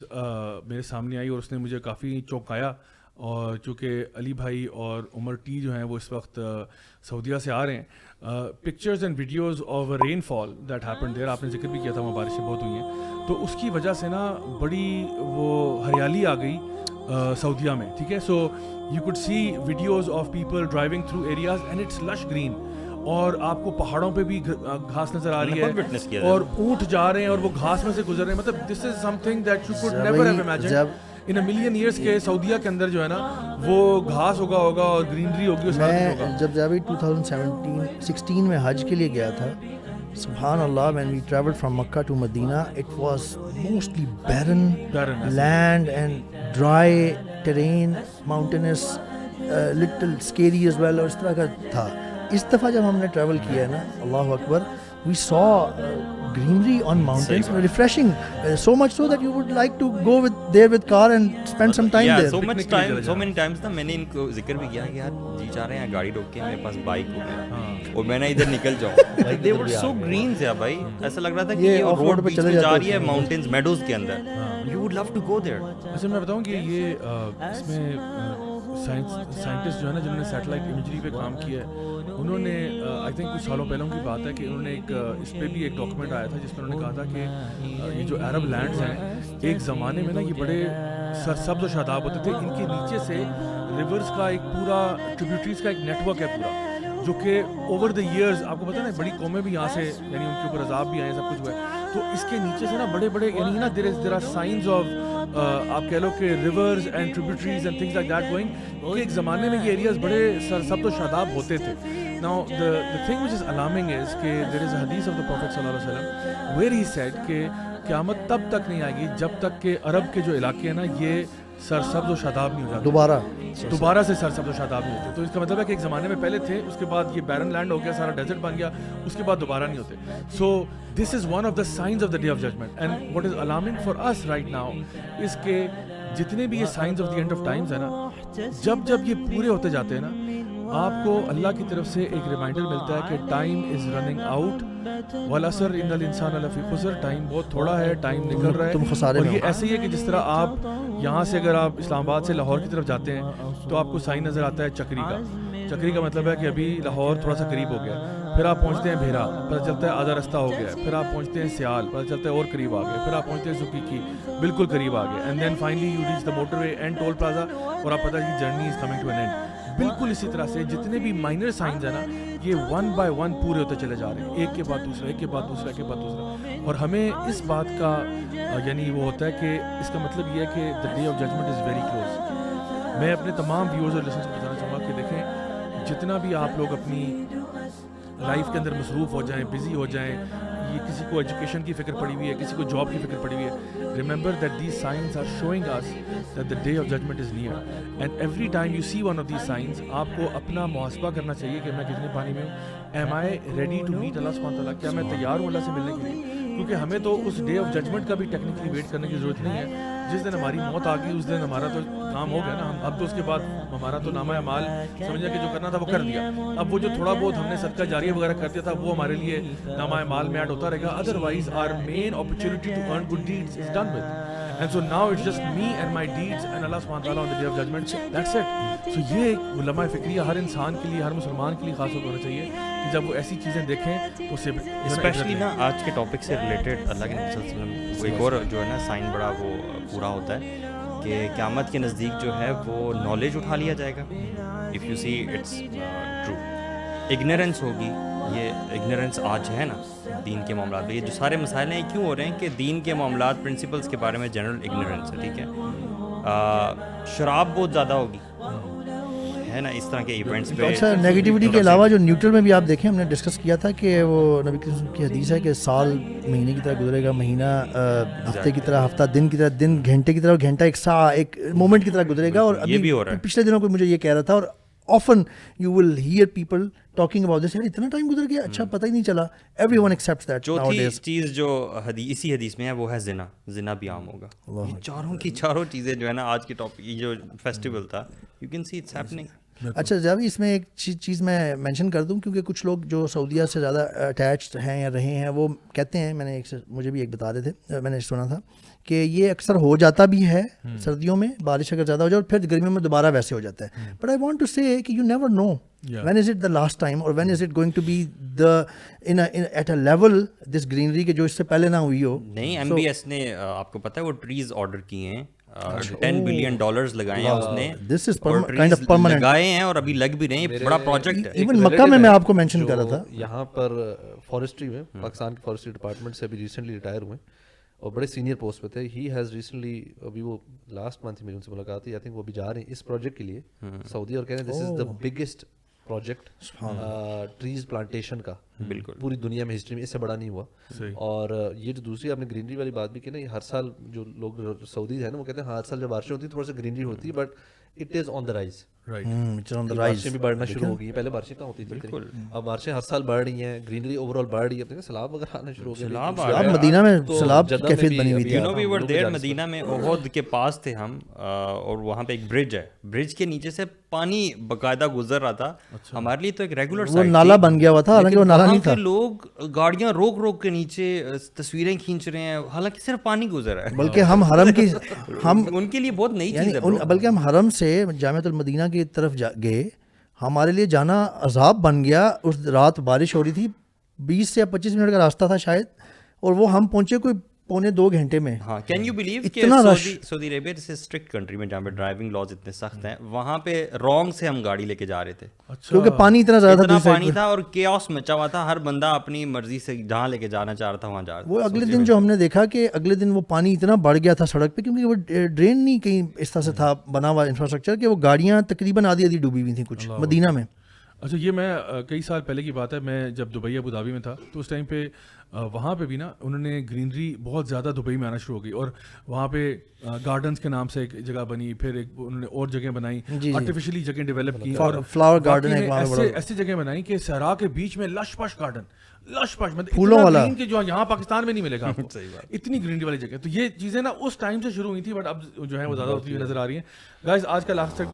میرے سامنے آئی اور اس نے مجھے کافی چونکایا، اور چونکہ علی بھائی اور عمر ٹی جو ہیں وہ اس وقت سعودیہ سے آ رہے ہیں، pictures and videos of rainfall that happen there, آپ نے ذکر بھی کیا تھا وہاں بارشیں بہت ہوئی ہیں، تو اس کی وجہ سے نا بڑی وہ ہریالی آ گئی سعودیہ میں، ٹھیک ہے. So you could see videos of people driving through areas and it's lush green, اور آپ کو پہاڑوں پہ بھی گھاس نظر آ رہی ہے، اور اونٹ جا رہے ہیں اور وہ گھاس میں سے گزر رہے ہیں. مطلب this is something that you could never have imagined in a million years کے سعودیہ کے اندر جو ہے نا وہ گھاس ہوگا اور گرینری ہوگی. میں جب 2016 میں حج کے لیے گیا تھا، سبحان اللہ، when we traveled from Makkah to Medina, it was mostly barren land and dry terrain, mountainous, little scary as well، اور اس طرح کا تھا. اس دفعہ جب ہم نے ٹریول کیا ہے نا، اللہ اکبر، we saw greenery on mountains, refreshing, so much so that you would like to go with car and spend some time there. so many times نا میں نے ان کو ذکر بھی کیا کہ یار جی چاہ رہے ہیں گاڑی روک کے میرے پاس بائک ہو گیا اور میں نے ادھر نکل جاؤں. they were so green سے بھائی، ایسا لگ رہا تھا کہ یہ روڈ پہ چلے جا رہی ہے ماؤنٹینز میڈوز کے اندر. you would love to go there. اچھا میں بتاؤں کہ یہ اس میں سائنٹسٹ جو ہے نا جنہوں نے سیٹلائٹ امیجری پہ کام کیا ہے، انہوں نے آئی تھنک کچھ سالوں پہلوں کی بات ہے کہ انہوں نے ایک اس پہ بھی ایک ڈاکومنٹ آیا تھا جس میں انہوں نے کہا تھا کہ یہ جو عرب لینڈز ہیں ایک زمانے میں نا یہ بڑے سرسبز و شاداب ہوتے تھے. ان کے نیچے سے ریورز کا ایک پورا ٹریبیوٹریز کا ایک نیٹ ورک ہے پورا، جو کہ اوور دا ایئرز آپ کو پتہ ہے نا بڑی قومیں بھی یہاں سے یعنی ان کے اوپر عذاب بھی آئے سب کچھ ہوا ہے. تو اس کے نیچے سے نا بڑے بڑے یعنی نا دیر آر سائنز آف آپ کہہ لو کہ rivers and tributaries and things like that going, کہ ایک زمانے میں یہ ایریاز بڑے سرسبز و شاداب ہوتے تھے. Now the thing which is alarming is کہ there is a hadith of the Prophet صلی اللہ علیہ وسلم where he said کہ قیامت تب تک نہیں آئے گی جب تک کہ عرب کے جو علاقے ہیں نا یہ سرسبز و شاداب نہیں ہو جاتے، دوبارہ سے سرسبز و شاداب نہیں ہوتے. تو اس کا مطلب ہے کہ ایک زمانے میں پہلے تھے، اس کے بعد یہ بیرن لینڈ ہو گیا، سارا ڈیزرٹ بن گیا، اس کے بعد دوبارہ نہیں ہوتے. So this is one of the signs of the day of judgment. And what is alarming for us right now اس کے جتنے بھی یہ signs of the end of times ہیں نا، جب جب یہ پورے ہوتے جاتے ہیں نا آپ کو اللہ کی طرف سے ایک ریمائنڈر ملتا ہے کہ ٹائم از رننگ آؤٹ، والعصر ان الانسان لفی خسر، ٹائم بہت تھوڑا ہے، ٹائم نکل رہا ہے. اور یہ ایسے ہی ہے کہ جس طرح آپ یہاں سے اگر آپ اسلام آباد سے لاہور کی طرف جاتے ہیں تو آپ کو سائن نظر آتا ہے چکری کا. چکری کا مطلب ہے کہ ابھی لاہور تھوڑا سا قریب ہو گیا. پھر آپ پہنچتے ہیں بھیرا، پتہ چلتا ہے آدھا رستہ ہو گیا. پھر آپ پہنچتے ہیں سیال، پتہ چلتا ہے اور قریب آ گئے. پھر آپ پہنچتے ہیں زکیکی، بالکل قریب آ گئے. And then finally you reach the motorway and toll plaza, اور آپ پتہ ہے کہ journey is coming to an end. بالکل اسی طرح سے جتنے بھی مائنر سائنز ہیں نا یہ ون بائی ون پورے ہوتے چلے جا رہے ہیں، ایک کے بعد دوسرا، ایک کے بعد دوسرا، ایک کے بعد دوسرا. اور ہمیں اس بات کا یعنی وہ ہوتا ہے کہ اس کا مطلب یہ ہے کہ the day of judgement is very close. میں اپنے تمام ویورز اور لسنرز کو بتانا چاہوں گا کہ دیکھیں جتنا بھی آپ لوگ اپنی لائف کے اندر مصروف ہو جائیں، بزی ہو جائیں، یہ کسی کو ایجوکیشن کی فکر پڑی ہوئی ہے، کسی کو جاب کی فکر پڑی ہوئی ہے، remember that these signs are showing us that the day of judgement is near. And every time you see one of these signs آپ کو اپنا محاسبہ کرنا چاہیے کہ میں کتنے پانی میں ہوں. Am I ready to meet اللہ سبحانہ تعالیٰ، کیا میں تیار ہوں اللہ سے ملنے کے لیے؟ کیونکہ ہمیں تو اس ڈے آف ججمنٹ کا بھی ٹیکنیکلی ویٹ کرنے کی ضرورت نہیں ہے. جس دن ہماری موت آ گئی اس دن ہمارا تو کام ہو گیا نا. ہم اب تو اس کے بعد ہمارا تو نامہ اعمال سمجھا کہ جو کرنا تھا وہ کر دیا. اب وہ جو تھوڑا بہت ہم نے صدقہ جاریہ وغیرہ کر دیا تھا وہ ہمارے لیے نامہ اعمال میں ایڈ ہوتا رہے گا. Otherwise our main opportunity to earn good deeds is done with. And so now it's just me and my deeds and Allah subhanahu wa ta'ala on the day of judgment. That's it. So یہ ایک علماء فکریہ ہر انسان کے لیے، ہر مسلمان کے لیے خاص طور پر ہونا چاہیے کہ جب وہ ایسی چیزیں دیکھیں تو اسے اسپیشلی نا آج کے ٹاپک سے ریلیٹڈ اللہ کے نبی صلی اللہ علیہ وسلم ایک اور جو ہے نا سائن بڑا وہ پورا ہوتا ہے کہ قیامت کے نزدیک جو ہے وہ نالج اٹھا لیا جائے گا. If you see it's true, ignorance ہوگی. یہ اگنورینس آج ہے نا دین کے معاملات میں، یہ جو سارے مسائل ہیں یہ کیوں ہو رہے ہیں کہ دین کے معاملات پرنسپلس کے بارے میں جنرل اگنورینس ہے. ٹھیک ہے، شراب بہت زیادہ ہوگی ہے نا اس طرح کے ایونٹس پہ. اچھا نیگیٹیوٹی کے علاوہ جو نیوٹرل میں بھی آپ دیکھیں ہم نے ڈسکس کیا تھا کہ وہ نبی کی حدیث ہے کہ سال مہینے کی طرح گزرے گا، مہینہ ہفتے کی طرح، ہفتہ دن کی طرح، دن گھنٹے کی طرح، گھنٹہ ایک سا ایک مومنٹ کی طرح گزرے گا. اور یہ بھی ہو رہا ہے. پچھلے دنوں کو مجھے یہ کہہ رہا تھا، اور often you will hear people talking about this. اتنا ٹائم گزر گیا، اچھا پتہ ہی نہیں چلا. everyone accepts that. چوتھی چیز جو اسی حدیث میں ہے وہ ہے زنا. زنا بھی عام ہوگا. یہ چاروں کی چاروں چیزیں جو ہے نا آج کے ٹاپک جو فیسٹیول تھا، you can see it's happening. اچھا جاوید اس میں ایک چیز میں مینشن کر دوں کیونکہ کچھ لوگ جو سعودیہ سے زیادہ اٹیچڈ ہیں یا رہے ہیں وہ کہتے ہیں, میں نے مجھے بھی ایک بتا رہے تھے, میں نے سنا تھا کہ یہ اکثر ہو جاتا بھی ہے سردیوں میں, بارش اگر زیادہ ہو جائے اور پھر گرمیوں میں دوبارہ ویسے ہو جاتا ہے. But I want to say کہ you never know when is it the last time or when is it going to be at a level this greenery کہ جو اس سے پہلے نہ ہوئی ہو. نہیں, ایم بی ایس نے آپ کو پتہ ہے وہ ٹریز آرڈر کیے ہیں, $10 billion لگائے ہیں اس نے, This is kind of permanent. لگائے ہیں اور ابھی لگ بھی رہے ہیں, بڑا پروجیکٹ ہے. ایون مکہ میں آپ کو مینشن کر رہا تھا یہاں پر فارسٹری میں, پاکستان کی فارسٹری ڈپارٹمنٹ سے ابھی ریسنٹلی ریٹائر ہوئے اور بڑے سینئر پوسٹ پہ تھے. ہی ہیز ریسنٹلی, ابھی وہ لاسٹ منتھ میری ان سے ملاقات ہوئی, آئی تھنک وہ ابھی جا رہے ہیں اس پروجیکٹ کے لیے سعودی, اور کہہ رہے ہیں this is the biggest project trees plantation کا بالکل پوری دنیا میں ہسٹری میں اس سے بڑا نہیں ہوا. اور یہ جو دوسری آپ نے گرینری والی بات بھی کی نا, یہ ہر سال جو لوگ سعودی ہیں نا وہ کہتے ہیں ہر سال جب بارشیں ہوتی ہیں تھوڑا سا گرینری ہوتی ہے, but it is on the rise. بارشیں بھی بڑھنا شروع ہو گئی ہیں, پہلے بارشیں کہاں ہوتی تھیں, اب بارشیں ہر سال بڑھ رہی ہیں, گرینری اوور آل بڑھ رہی ہے. سیلاب وغیرہ آنا شروع ہو گئے, مدینہ میں سیلاب کی کیفیت بنی ہوئی تھی. You know we were there مدینہ میں, احد کے پاس تھے ہم, اور وہاں پہ ایک برج ہے, برج کے نیچے سے پانی باقاعدہ گزر رہا تھا. ہمارے لیے تو ایک ریگولر وہ نالا بن گیا ہوا تھا, حالانکہ وہ نالا نہیں تھا. لوگ گاڑیاں روک روک کے نیچے تصویریں کھینچ رہے ہیں, حالانکہ صرف پانی گزر رہا ہے. بلکہ ہم حرم کی ہم ان کے لیے بہت نئی چیز ہے, بلکہ ہم حرم سے جامعۃ المدینہ کی طرف گئے, ہمارے لیے جانا عذاب بن گیا. اس رات بارش ہو رہی تھی, 20 سے 25 منٹ کا راستہ تھا شاید, اور وہ ہم پہنچے کوئی 1.25 گھنٹے میں. ہاں, کین یو بلیو کہ سعودی عربیہ جیسے اسٹرکٹ کنٹری میں جہاں پہ ڈرائیونگ لاز اتنے سخت ہیں, وہاں پہ رانگ سے ہم گاڑی لے کے جا رہے تھے کیونکہ پانی اتنا زیادہ تھا, پانی تھا اور کیوس مچا ہوا تھا, ہر بندہ اپنی مرضی سے جہاں لے کے جانا چاہ رہا تھا وہاں جا رہا تھا. وہ اگلے دن جو ہم نے دیکھا کہ اگلے دن وہ پانی اتنا بڑھ گیا تھا سڑک پہ, کیونکہ وہ ڈرین نہیں کہیں اس طرح سے تھا بنا ہوا انفراسٹرکچر, کہ وہ گاڑیاں تقریباً آدھی ڈوبی ہوئی تھیں کچھ مدینہ میں. اچھا, یہ میں کئی سال پہلے کی بات ہے, میں جب دبئی ابو دھابی میں تھا تو اس ٹائم پہ وہاں پہ بھی نا انہوں نے گرینری بہت زیادہ دبئی میں آنا شروع ہو گئی, اور وہاں پہ گارڈنس کے نام سے ایک جگہ بنی, پھر ایک انہوں نے اور جگہ بنائی, آرٹیفیشلی جگہ ڈیولپ کی, اور فلاور گارڈن ایسی جگہ بنائی کہ صحرا کے بیچ میں لش پش گارڈن, لش پش مطلب پھولوں والا کہ جو یہاں پاکستان میں نہیں ملے گا آپ کو, اتنی گرینری والی جگہ. تو یہ چیزیں نا اس ٹائم سے شروع ہوئی تھی, بٹ اب جو ہے وہ زیادہ ہوتی ہوئی نظر آ رہی ہیں. گائز, آج کا لاسٹ